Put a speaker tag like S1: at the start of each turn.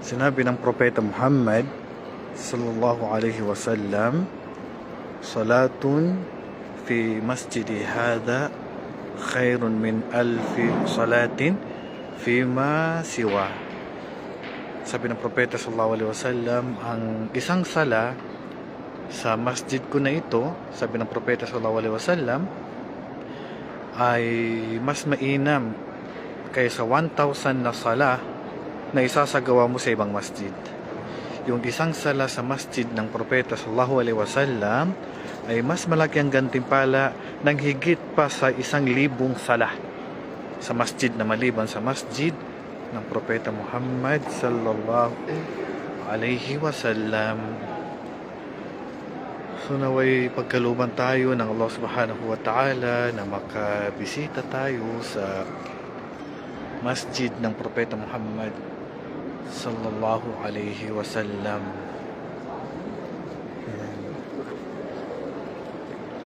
S1: Sinabi ng Propeta Muhammad sallallahu alaihi wasallam, salatun fi masjidi hada khairun min alfi salatin fima siwa. Sabi ng Propeta sallallahu alaihi wasallam, ang isang sala sa masjid ko na ito, sabi ng Propeta sallallahu alaihi wasallam, ay mas mainam kaysa 1,000 na sala na isasagawa mo sa ibang masjid. Yung isang sala sa masjid ng Propeta sallallahu alaihi wasallam ay mas malaki ang gantimpala ng higit pa sa 1,000 sala sa masjid na maliban sa masjid ng Propeta Muhammad sallallahu alaihi wasallam. So naway pagkaluban tayo ng Allah subhanahu wa ta'ala na makabisita tayo sa masjid ng Propeta Muhammad sallallahu alaihi wasallam.